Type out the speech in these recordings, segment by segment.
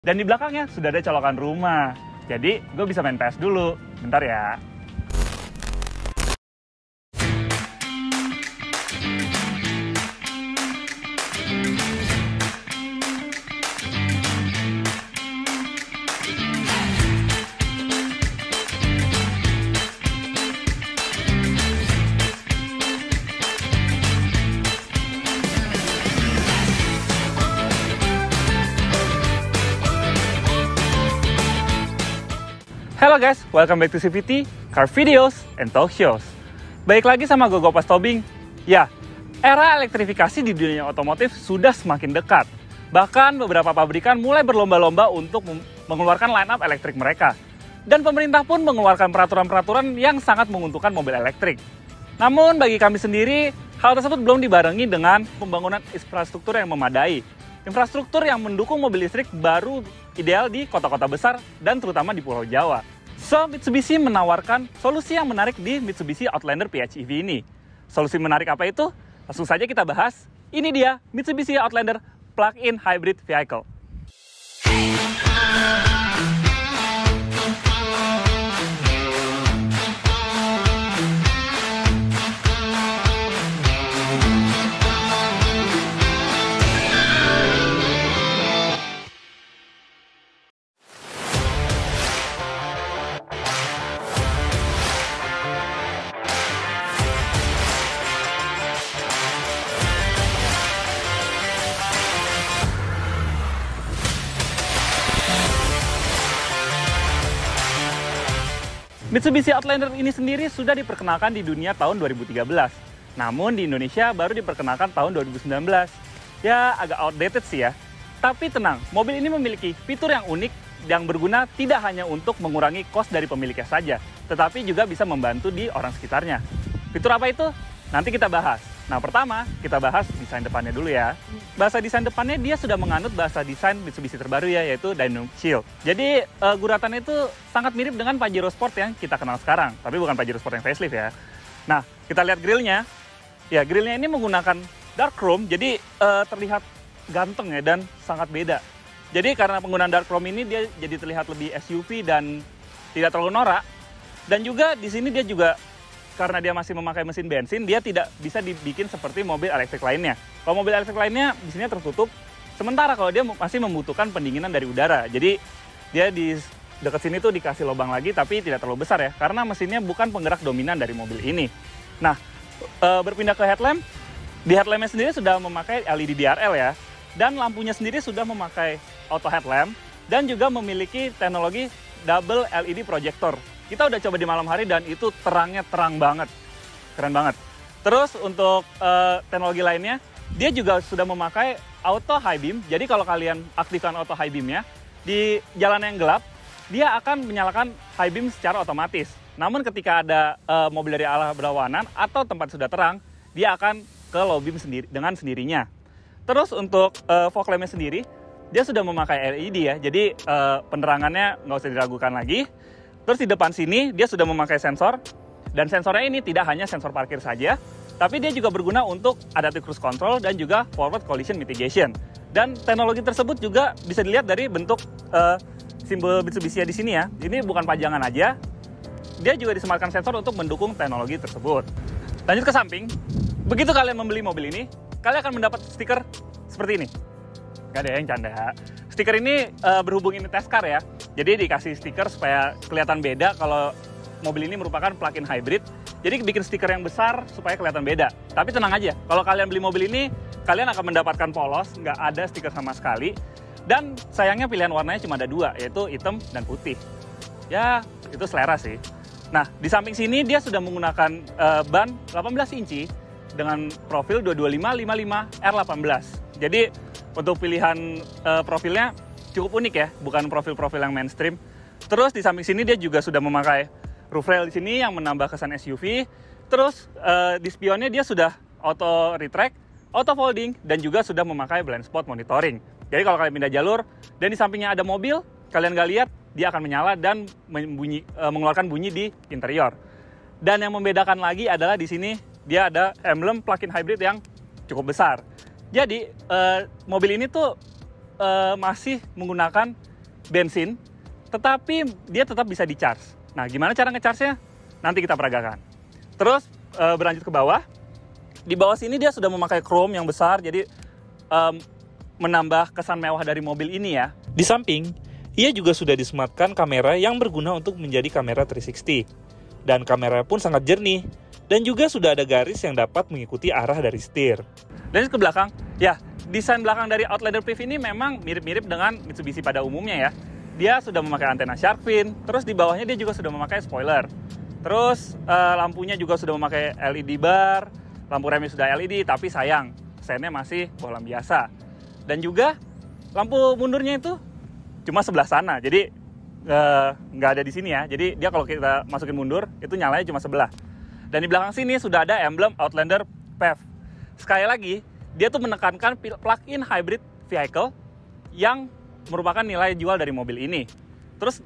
Dan di belakangnya sudah ada colokan rumah. Jadi gue bisa main PS dulu. Bentar ya. Halo guys, welcome back to CVT, Car Videos and Talk Shows. Baik lagi sama gue Gopas Tobing. Ya, era elektrifikasi di dunia otomotif sudah semakin dekat. Bahkan beberapa pabrikan mulai berlomba-lomba untuk mengeluarkan line-up elektrik mereka. Dan pemerintah pun mengeluarkan peraturan-peraturan yang sangat menguntungkan mobil elektrik. Namun bagi kami sendiri, hal tersebut belum dibarengi dengan pembangunan infrastruktur yang memadai. Infrastruktur yang mendukung mobil listrik baru ideal di kota-kota besar dan terutama di Pulau Jawa. So, Mitsubishi menawarkan solusi yang menarik di Mitsubishi Outlander PHEV ini. Solusi menarik apa itu? Langsung saja kita bahas. Ini dia Mitsubishi Outlander Plug-in Hybrid Vehicle. Mitsubishi Outlander ini sendiri sudah diperkenalkan di dunia tahun 2013. Namun di Indonesia baru diperkenalkan tahun 2019. Ya agak outdated sih ya. Tapi tenang, mobil ini memiliki fitur yang unik yang berguna tidak hanya untuk mengurangi kos dari pemiliknya saja, tetapi juga bisa membantu di orang sekitarnya. Fitur apa itu? Nanti kita bahas. Nah pertama, kita bahas desain depannya dulu ya. Bahasa desain depannya dia sudah menganut bahasa desain Mitsubishi terbaru ya, yaitu Dynamic Shield. Jadi guratannya itu sangat mirip dengan Pajero Sport yang kita kenal sekarang, tapi bukan Pajero Sport yang facelift ya. Nah, kita lihat grillnya. Ya, grillnya ini menggunakan dark chrome, jadi terlihat ganteng ya dan sangat beda. Jadi karena penggunaan dark chrome ini dia jadi terlihat lebih SUV dan tidak terlalu norak. Dan juga di sini dia juga karena dia masih memakai mesin bensin, dia tidak bisa dibikin seperti mobil elektrik lainnya. Kalau mobil elektrik lainnya di sini tertutup, sementara kalau dia masih membutuhkan pendinginan dari udara. Jadi dia di dekat sini tuh dikasih lubang lagi, tapi tidak terlalu besar ya, karena mesinnya bukan penggerak dominan dari mobil ini. Nah, berpindah ke headlamp, di headlampnya sendiri sudah memakai LED DRL ya, dan lampunya sendiri sudah memakai auto headlamp, dan juga memiliki teknologi double LED projector. Kita udah coba di malam hari dan itu terangnya terang banget, keren banget. Terus untuk teknologi lainnya, dia juga sudah memakai auto high beam. Jadi kalau kalian aktifkan auto high beamnya, di jalan yang gelap, dia akan menyalakan high beam secara otomatis. Namun ketika ada mobil dari arah berlawanan atau tempat sudah terang, dia akan ke low beam dengan sendirinya. Terus untuk fog lampnya sendiri, dia sudah memakai LED ya, jadi penerangannya nggak usah diragukan lagi. Terus di depan sini dia sudah memakai sensor, dan sensornya ini tidak hanya sensor parkir saja, tapi dia juga berguna untuk adaptive cruise control dan juga forward collision mitigation. Dan teknologi tersebut juga bisa dilihat dari bentuk simbol Mitsubishi di sini ya. Ini bukan pajangan aja, dia juga disematkan sensor untuk mendukung teknologi tersebut. Lanjut ke samping, begitu kalian membeli mobil ini, kalian akan mendapat stiker seperti ini. Gak ada yang canda. Stiker ini berhubung ini test car ya, jadi dikasih stiker supaya kelihatan beda kalau mobil ini merupakan plug-in hybrid. Jadi bikin stiker yang besar supaya kelihatan beda. Tapi tenang aja, kalau kalian beli mobil ini, kalian akan mendapatkan polos, nggak ada stiker sama sekali. Dan sayangnya pilihan warnanya cuma ada dua, yaitu hitam dan putih. Ya, itu selera sih. Nah, di samping sini dia sudah menggunakan ban 18 inci dengan profil 225/55 R18. Jadi untuk pilihan profilnya cukup unik ya, bukan profil-profil yang mainstream. Terus di samping sini dia juga sudah memakai roof rail di sini yang menambah kesan SUV. Terus di spionnya dia sudah auto retract, auto folding, dan juga sudah memakai blind spot monitoring. Jadi kalau kalian pindah jalur dan di sampingnya ada mobil, kalian nggak lihat, dia akan menyala dan mengeluarkan bunyi di interior. Dan yang membedakan lagi adalah di sini dia ada emblem plug-in hybrid yang cukup besar. Jadi mobil ini tuh masih menggunakan bensin, tetapi dia tetap bisa di-charge. Nah, gimana cara nge-charge-nya? Nanti kita peragakan. Terus berlanjut ke bawah. Di bawah sini dia sudah memakai chrome yang besar, jadi menambah kesan mewah dari mobil ini ya. Di samping, ia juga sudah disematkan kamera yang berguna untuk menjadi kamera 360. Dan kamera pun sangat jernih. Dan juga sudah ada garis yang dapat mengikuti arah dari setir. Dan ke belakang, ya, desain belakang dari Outlander PHEV ini memang mirip-mirip dengan Mitsubishi pada umumnya ya. Dia sudah memakai antena shark fin, terus di bawahnya dia juga sudah memakai spoiler. Terus lampunya juga sudah memakai LED bar, lampu remnya sudah LED, tapi sayang, sennya masih bohlam biasa. Dan juga lampu mundurnya itu cuma sebelah sana, jadi nggak ada di sini ya. Jadi dia kalau kita masukin mundur, itu nyalanya cuma sebelah. Dan di belakang sini sudah ada emblem Outlander PHEV. Sekali lagi, dia tuh menekankan plug-in hybrid vehicle yang merupakan nilai jual dari mobil ini. Terus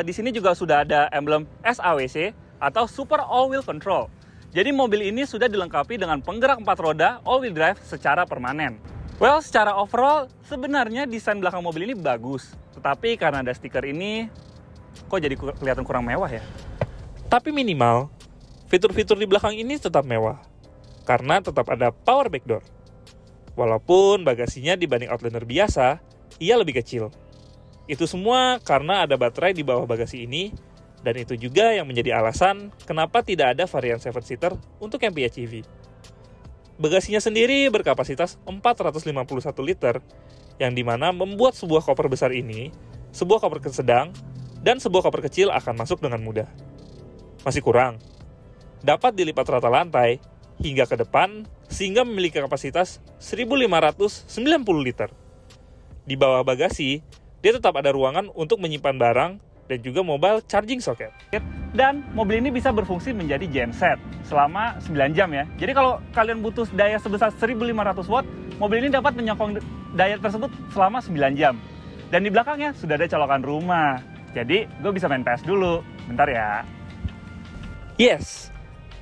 di sini juga sudah ada emblem SAWC atau Super All Wheel Control. Jadi mobil ini sudah dilengkapi dengan penggerak 4 roda all-wheel drive secara permanen. Well, secara overall sebenarnya desain belakang mobil ini bagus. Tetapi karena ada stiker ini, kok jadi kelihatan kurang mewah ya? Tapi minimal, fitur-fitur di belakang ini tetap mewah. Karena tetap ada power back door. Walaupun bagasinya dibanding Outlander biasa, ia lebih kecil. Itu semua karena ada baterai di bawah bagasi ini, dan itu juga yang menjadi alasan kenapa tidak ada varian 7-seater untuk yang PHEV. Bagasinya sendiri berkapasitas 451 liter, yang dimana membuat sebuah koper besar ini, sebuah koper sedang, dan sebuah koper kecil akan masuk dengan mudah. Masih kurang. Dapat dilipat rata lantai hingga ke depan sehingga memiliki kapasitas 1.590 liter. Di bawah bagasi, dia tetap ada ruangan untuk menyimpan barang dan juga mobile charging socket. Dan mobil ini bisa berfungsi menjadi genset selama 9 jam ya. Jadi kalau kalian butuh daya sebesar 1.500 watt, mobil ini dapat menyokong daya tersebut selama 9 jam. Dan di belakangnya sudah ada colokan rumah. Jadi gue bisa main PS dulu. Bentar ya. Yes,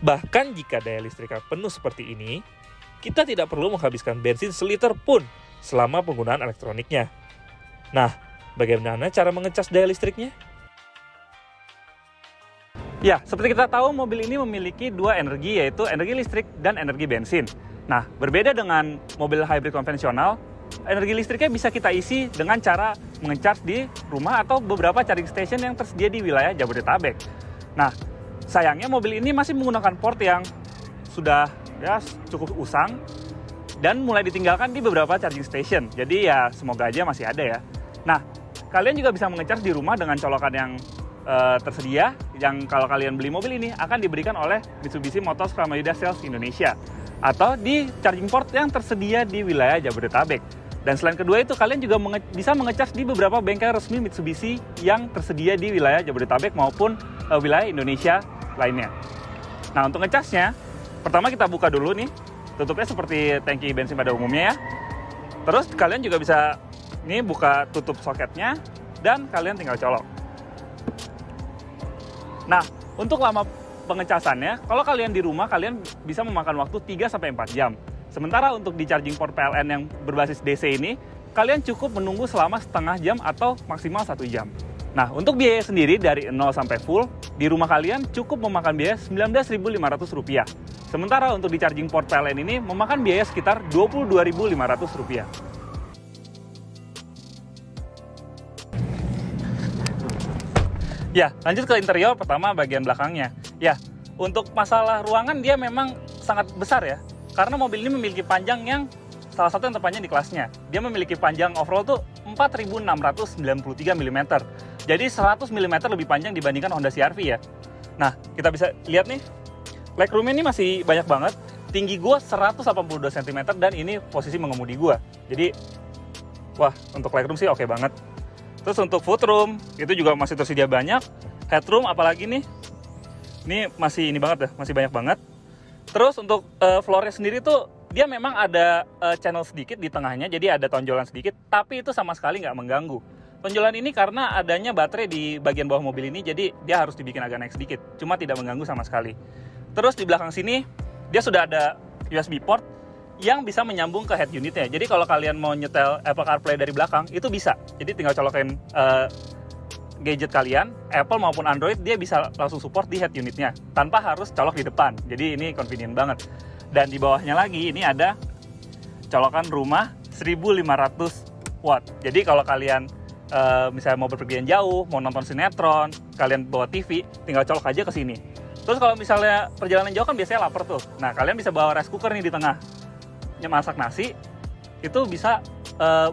bahkan jika daya listriknya penuh seperti ini, kita tidak perlu menghabiskan bensin seliter pun selama penggunaan elektroniknya. Nah, bagaimana cara mengecas daya listriknya? Ya, seperti kita tahu mobil ini memiliki dua energi, yaitu energi listrik dan energi bensin. Nah, berbeda dengan mobil hybrid konvensional, energi listriknya bisa kita isi dengan cara mengecas di rumah atau beberapa charging station yang tersedia di wilayah Jabodetabek. Nah, sayangnya mobil ini masih menggunakan port yang sudah ya cukup usang dan mulai ditinggalkan di beberapa charging station. Jadi ya semoga aja masih ada ya. Nah, kalian juga bisa mengecas di rumah dengan colokan yang tersedia, yang kalau kalian beli mobil ini akan diberikan oleh Mitsubishi Motors Pramayuda Sales Indonesia atau di charging port yang tersedia di wilayah Jabodetabek. Dan selain kedua itu, kalian juga bisa mengecas di beberapa bengkel resmi Mitsubishi yang tersedia di wilayah Jabodetabek maupun wilayah Indonesia lainnya. Nah, untuk ngecasnya, pertama kita buka dulu nih, tutupnya seperti tangki bensin pada umumnya ya. Terus kalian juga bisa nih buka tutup soketnya dan kalian tinggal colok. Nah, untuk lama pengecasannya, kalau kalian di rumah, kalian bisa memakan waktu 3-4 jam. Sementara untuk di charging port PLN yang berbasis DC ini, kalian cukup menunggu selama setengah jam atau maksimal 1 jam. Nah, untuk biaya sendiri dari 0 sampai full, di rumah kalian cukup memakan biaya Rp19.500. Sementara untuk di charging port PLN ini memakan biaya sekitar Rp22.500. Ya, lanjut ke interior, pertama bagian belakangnya. Ya, untuk masalah ruangan dia memang sangat besar ya. Karena mobil ini memiliki panjang yang salah satu yang terpanjang di kelasnya. Dia memiliki panjang overall tuh 4.693 mm. Jadi 100 mm lebih panjang dibandingkan Honda CR-V ya. Nah, kita bisa lihat nih, legroom ini masih banyak banget. Tinggi gua 182 cm dan ini posisi mengemudi gua. Jadi, wah, untuk legroom sih oke banget. Terus untuk footroom, itu juga masih tersedia banyak. Headroom apalagi nih, ini masih ini banget ya, masih banyak banget. Terus untuk floornya sendiri tuh, dia memang ada channel sedikit di tengahnya, jadi ada tonjolan sedikit, tapi itu sama sekali nggak mengganggu. Tonjolan ini karena adanya baterai di bagian bawah mobil ini, jadi dia harus dibikin agak naik sedikit, cuma tidak mengganggu sama sekali. Terus di belakang sini, dia sudah ada USB port yang bisa menyambung ke head unitnya. Jadi kalau kalian mau nyetel Apple CarPlay dari belakang, itu bisa. Jadi tinggal colokin gadget kalian, Apple maupun Android, dia bisa langsung support di head unitnya tanpa harus colok di depan. Jadi ini convenient banget. Dan di bawahnya lagi ini ada colokan rumah 1500 watt. Jadi kalau kalian misalnya mau berpergian jauh, mau nonton sinetron, kalian bawa TV, tinggal colok aja ke sini. Terus kalau misalnya perjalanan jauh kan biasanya lapar tuh. Nah, kalian bisa bawa rice cooker nih di tengah. Masak nasi, itu bisa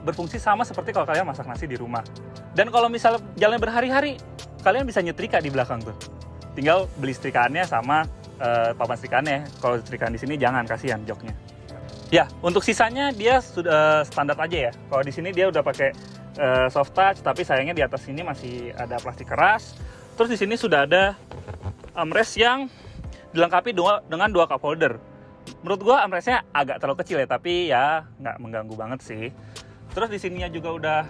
berfungsi sama seperti kalau kalian masak nasi di rumah. Dan kalau misalnya jalan berhari-hari, kalian bisa nyetrika di belakang tuh. Tinggal beli setrikaannya sama papan setrikaannya. Kalau setrikaan di sini jangan, kasihan joknya. Ya, untuk sisanya dia sudah standar aja ya. Kalau di sini dia udah pakai soft touch, tapi sayangnya di atas sini masih ada plastik keras. Terus di sini sudah ada armrest yang dilengkapi dengan 2 cup holder. Menurut gua armrestnya agak terlalu kecil ya, tapi ya nggak mengganggu banget sih. Terus di sininya juga udah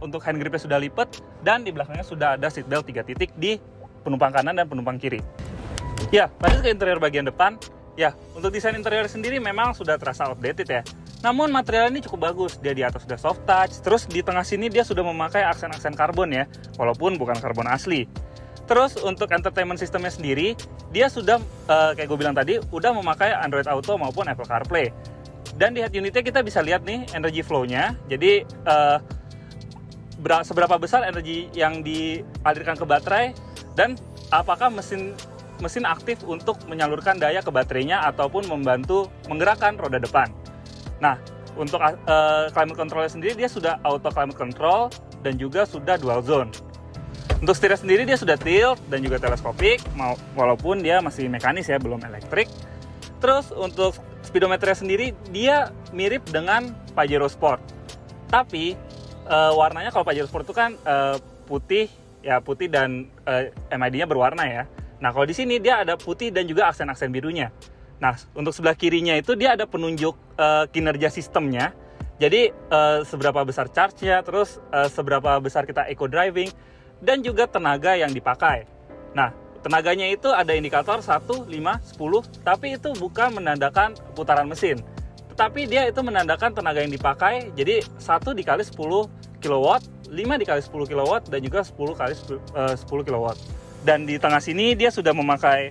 untuk hand gripnya sudah lipat, dan di belakangnya sudah ada seat belt 3 titik di penumpang kanan dan penumpang kiri. Ya, lanjut ke interior bagian depan. Ya, untuk desain interior sendiri memang sudah terasa outdated ya. Namun material ini cukup bagus. Dia di atas sudah soft touch, terus di tengah sini dia sudah memakai aksen-aksen karbon ya, walaupun bukan karbon asli. Terus untuk entertainment sistemnya sendiri, dia sudah kayak gue bilang tadi, udah memakai Android Auto maupun Apple CarPlay. Dan di head unitnya kita bisa lihat nih energy flow-nya. Jadi seberapa besar energi yang dialirkan ke baterai, dan apakah mesin aktif untuk menyalurkan daya ke baterainya ataupun membantu menggerakkan roda depan. Nah, untuk climate control sendiri dia sudah auto climate control dan juga sudah dual zone. Untuk setirnya sendiri dia sudah tilt dan juga teleskopik, walaupun dia masih mekanis ya, belum elektrik. Terus untuk speedometernya sendiri dia mirip dengan Pajero Sport. Tapi warnanya kalau Pajero Sport itu kan putih dan MID-nya berwarna ya. Nah, kalau di sini dia ada putih dan juga aksen-aksen birunya. Nah, untuk sebelah kirinya itu dia ada penunjuk kinerja sistemnya. Jadi seberapa besar charge-nya, terus seberapa besar kita eco driving, dan juga tenaga yang dipakai. Nah, tenaganya itu ada indikator 1, 5, 10, tapi itu bukan menandakan putaran mesin. Tetapi dia itu menandakan tenaga yang dipakai, jadi 1 dikali 10 kW, 5 dikali 10 kW, dan juga 10 kali 10 kW. Dan di tengah sini dia sudah memakai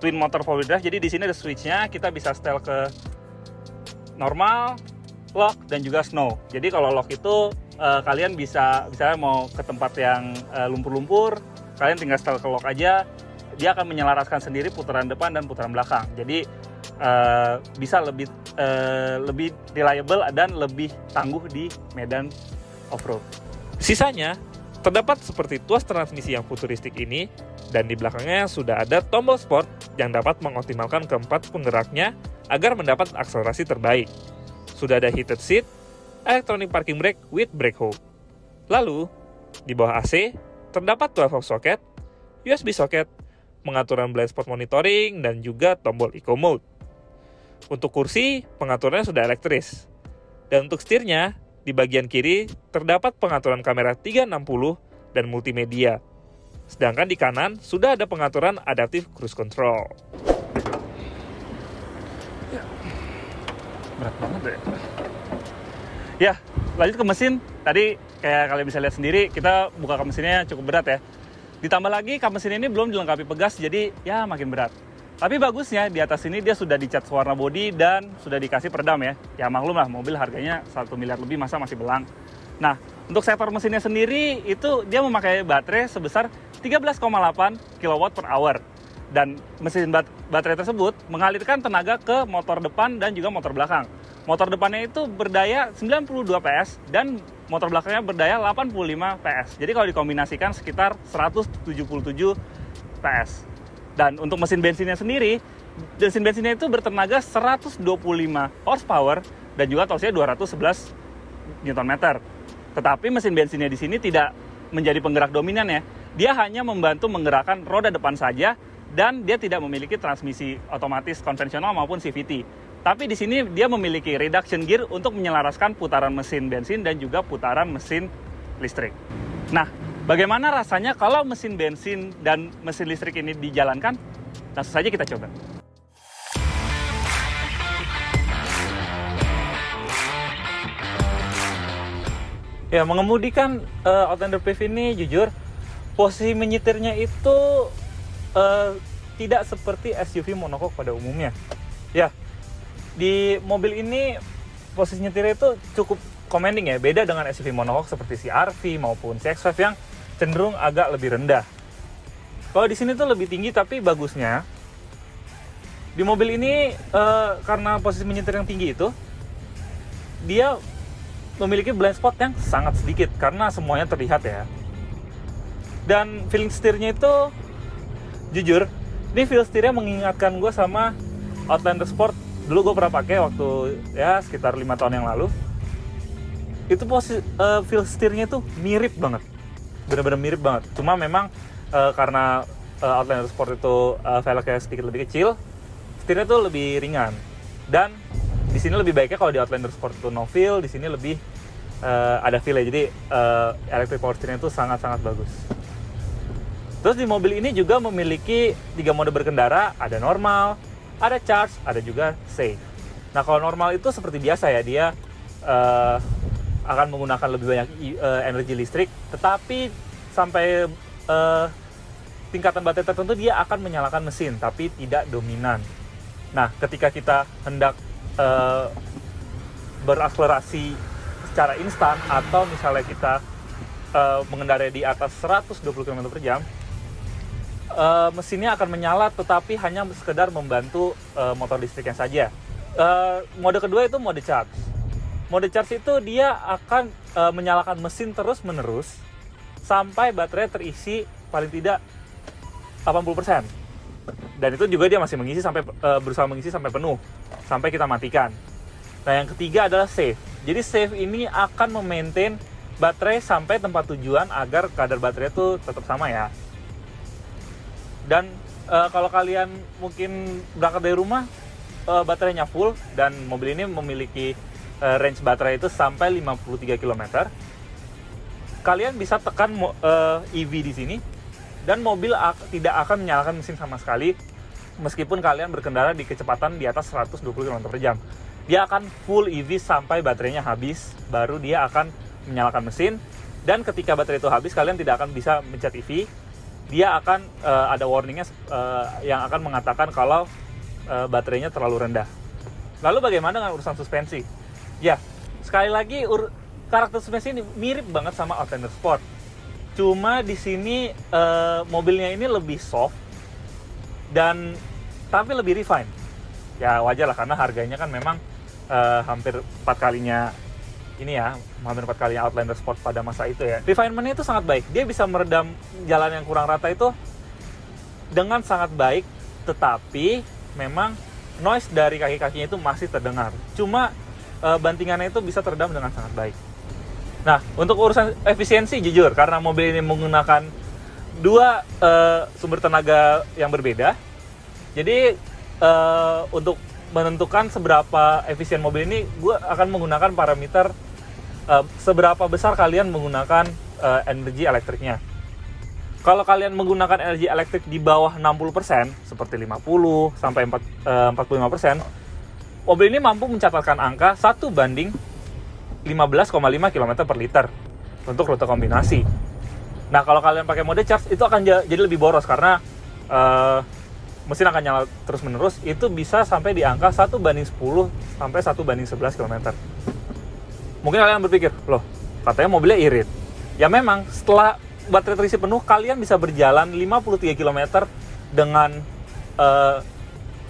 twin motor 4-wheel drive, jadi di sini ada switch-nya, kita bisa setel ke normal, lock, dan juga snow. Jadi kalau lock itu kalian bisa, misalnya mau ke tempat yang lumpur-lumpur, kalian tinggal setel ke lock aja, dia akan menyelaraskan sendiri putaran depan dan putaran belakang. Jadi bisa lebih reliable dan lebih tangguh di medan off-road. Sisanya terdapat seperti tuas transmisi yang futuristik ini, dan di belakangnya sudah ada tombol sport yang dapat mengoptimalkan keempat penggeraknya agar mendapat akselerasi terbaik. Sudah ada heated seat, electronic parking brake with brake hold. Lalu, di bawah AC, terdapat 12-volt socket, USB socket, pengaturan blind spot monitoring, dan juga tombol eco mode. Untuk kursi, pengaturannya sudah elektris. Dan untuk setirnya, di bagian kiri terdapat pengaturan kamera 360 dan multimedia. Sedangkan di kanan sudah ada pengaturan adaptive cruise control. Berat banget deh. Ya, lanjut ke mesin. Tadi kayak kalian bisa lihat sendiri, kita buka kap mesinnya cukup berat ya. Ditambah lagi kap mesin ini belum dilengkapi pegas, jadi ya makin berat. Tapi bagusnya di atas ini dia sudah dicat warna bodi dan sudah dikasih peredam ya. Ya maklum lah, mobil harganya 1 miliar lebih, masa masih belang. Nah, untuk sektor mesinnya sendiri itu dia memakai baterai sebesar 13,8 kWh. Dan mesin baterai tersebut mengalirkan tenaga ke motor depan dan juga motor belakang. Motor depannya itu berdaya 92 PS dan motor belakangnya berdaya 85 PS. Jadi kalau dikombinasikan sekitar 177 PS. Dan untuk mesin bensinnya sendiri, mesin bensinnya itu bertenaga 125 horsepower dan juga torsinya 211 Nm. Tetapi mesin bensinnya di sini tidak menjadi penggerak dominan ya. Dia hanya membantu menggerakkan roda depan saja dan dia tidak memiliki transmisi otomatis konvensional maupun CVT. Tapi di sini dia memiliki reduction gear untuk menyelaraskan putaran mesin bensin dan juga putaran mesin listrik. Nah, bagaimana rasanya kalau mesin bensin dan mesin listrik ini dijalankan? Langsung saja kita coba. Ya, mengemudikan Outlander PHEV ini jujur posisi menyetirnya itu tidak seperti SUV monocoque pada umumnya. Ya, di mobil ini posisi nyetirnya itu cukup commanding ya, beda dengan SUV monocoque seperti CR-V maupun CX-5 yang cenderung agak lebih rendah. Kalau di sini tuh lebih tinggi, tapi bagusnya di mobil ini karena posisi menyetir yang tinggi itu, dia memiliki blind spot yang sangat sedikit karena semuanya terlihat ya. Dan feeling setirnya itu jujur, ini feel setirnya mengingatkan gue sama Outlander Sport. Dulu gue pernah pakai waktu ya sekitar 5 tahun yang lalu. Itu feel setirnya tuh mirip banget, bener-bener mirip banget. Cuma memang karena Outlander Sport itu velgnya sedikit lebih kecil, setirnya tuh lebih ringan. Dan di sini lebih baiknya kalau di Outlander Sport itu no feel, di sini lebih ada feel ya. Jadi electric power steering itu sangat-sangat bagus. Terus di mobil ini juga memiliki 3 mode berkendara, ada normal, ada charge, ada juga safe. Nah, kalau normal itu seperti biasa ya, dia akan menggunakan lebih banyak energi listrik, tetapi sampai tingkatan baterai tertentu dia akan menyalakan mesin, tapi tidak dominan. Nah, ketika kita hendak berakselerasi secara instan, atau misalnya kita mengendarai di atas 120 km per jam, mesinnya akan menyala, tetapi hanya sekedar membantu motor listriknya saja. Mode kedua itu mode charge. Mode charge itu dia akan menyalakan mesin terus-menerus sampai baterai terisi paling tidak 80%. Dan itu juga dia masih mengisi sampai berusaha mengisi sampai penuh, sampai kita matikan. Nah, yang ketiga adalah save. Jadi save ini akan memaintain baterai sampai tempat tujuan agar kadar baterai itu tetap sama ya. Dan kalau kalian mungkin berangkat dari rumah, baterainya full, dan mobil ini memiliki range baterai itu sampai 53 km, kalian bisa tekan EV di sini, dan mobil tidak akan menyalakan mesin sama sekali, meskipun kalian berkendara di kecepatan di atas 120 km per jam. Dia akan full EV sampai baterainya habis, baru dia akan menyalakan mesin, dan ketika baterai itu habis, kalian tidak akan bisa mencet EV. Dia akan ada warningnya yang akan mengatakan kalau baterainya terlalu rendah. Lalu bagaimana dengan urusan suspensi? Ya, sekali lagi karakter suspensi ini mirip banget sama Outlander Sport. Cuma di sini mobilnya ini lebih soft dan tapi lebih refine. Ya wajar lah, karena harganya kan memang hampir 4 kalinya ini ya, hampir 4 kali Outlander Sport pada masa itu ya. Refinement-nya itu sangat baik. Dia bisa meredam jalan yang kurang rata itu dengan sangat baik, tetapi memang noise dari kaki-kakinya itu masih terdengar. Cuma bantingannya itu bisa teredam dengan sangat baik. Nah, untuk urusan efisiensi jujur, karena mobil ini menggunakan 2 sumber tenaga yang berbeda, jadi untuk menentukan seberapa efisien mobil ini, gue akan menggunakan parameter seberapa besar kalian menggunakan energi elektriknya. Kalau kalian menggunakan energi elektrik di bawah 60%, seperti 50 sampai 45%, mobil ini mampu mencatatkan angka 1:15,5 km per liter untuk rute kombinasi. Nah, kalau kalian pakai mode charge, itu akan jadi lebih boros karena mesin akan nyala terus-menerus. Itu bisa sampai di angka 1:10 sampai 1:11 km. Mungkin kalian berpikir, loh, katanya mobilnya irit. Ya memang, setelah baterai terisi penuh, kalian bisa berjalan 53 km dengan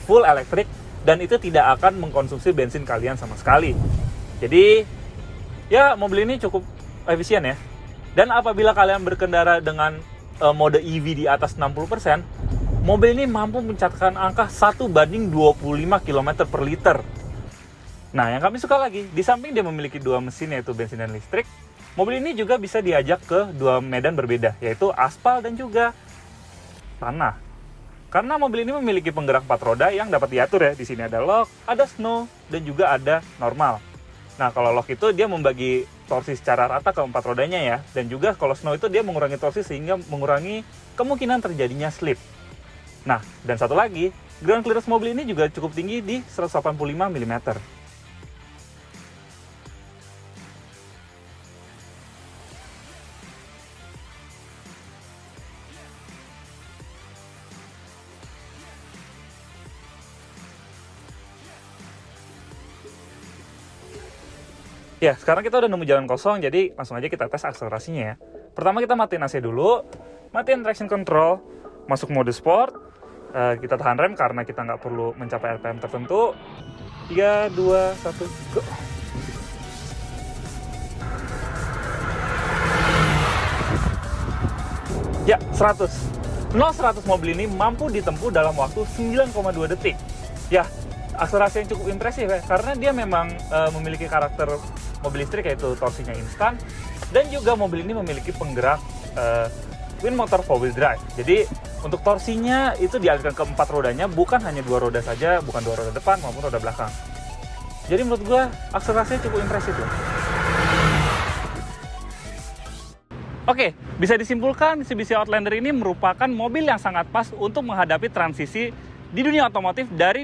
full elektrik, dan itu tidak akan mengkonsumsi bensin kalian sama sekali. Jadi, ya mobil ini cukup efisien ya. Dan apabila kalian berkendara dengan mode EV di atas 60%, mobil ini mampu mencatatkan angka 1:25 km per liter. Nah, yang kami suka lagi, di samping dia memiliki 2 mesin, yaitu bensin dan listrik, mobil ini juga bisa diajak ke 2 medan berbeda, yaitu aspal dan juga tanah. Karena mobil ini memiliki penggerak 4 roda yang dapat diatur ya. Di sini ada lock, ada snow, dan juga ada normal. Nah, kalau lock itu dia membagi torsi secara rata ke 4 rodanya ya. Dan juga kalau snow itu dia mengurangi torsi sehingga mengurangi kemungkinan terjadinya slip. Nah, dan satu lagi, ground clearance mobil ini juga cukup tinggi di 185 mm. Ya, sekarang kita udah nemu jalan kosong, jadi langsung aja kita tes akselerasinya ya. Pertama kita matiin AC dulu, matiin traction control, masuk mode sport, kita tahan rem karena kita nggak perlu mencapai RPM tertentu. 3, 2, 1, go! Ya, 100. 0-100 mobil ini mampu ditempuh dalam waktu 9,2 detik. Ya, akselerasi yang cukup impresif ya, karena dia memang memiliki karakter mobil listrik yaitu torsinya instan, dan juga mobil ini memiliki penggerak twin motor 4-wheel drive. Jadi untuk torsinya itu dialirkan ke 4 rodanya, bukan hanya 2 roda saja, bukan 2 roda depan maupun roda belakang. Jadi menurut gua akselerasinya cukup impresif loh. Oke, bisa disimpulkan Mitsubishi Outlander ini merupakan mobil yang sangat pas untuk menghadapi transisi di dunia otomotif dari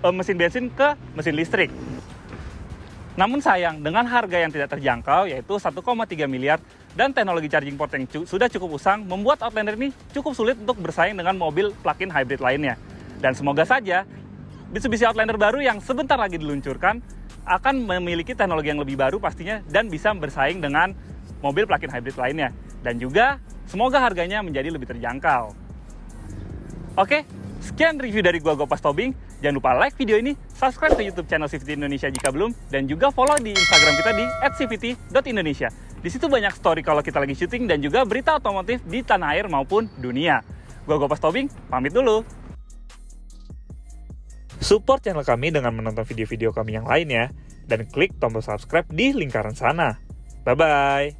mesin bensin ke mesin listrik. Namun sayang, dengan harga yang tidak terjangkau, yaitu 1,3 miliar, dan teknologi charging port yang sudah cukup usang, membuat Outlander ini cukup sulit untuk bersaing dengan mobil plug-in hybrid lainnya. Dan semoga saja, Mitsubishi Outlander baru yang sebentar lagi diluncurkan, akan memiliki teknologi yang lebih baru pastinya, dan bisa bersaing dengan mobil plug-in hybrid lainnya. Dan juga, semoga harganya menjadi lebih terjangkau. Oke, sekian review dari gua Gopas Tobing. Jangan lupa like video ini, subscribe ke YouTube channel CVT Indonesia jika belum, dan juga follow di Instagram kita di @cvt.indonesia. Di situ banyak story kalau kita lagi syuting dan juga berita otomotif di tanah air maupun dunia. Gua Gopas Tobing, pamit dulu. Support channel kami dengan menonton video-video kami yang lainnya, dan klik tombol subscribe di lingkaran sana. Bye-bye!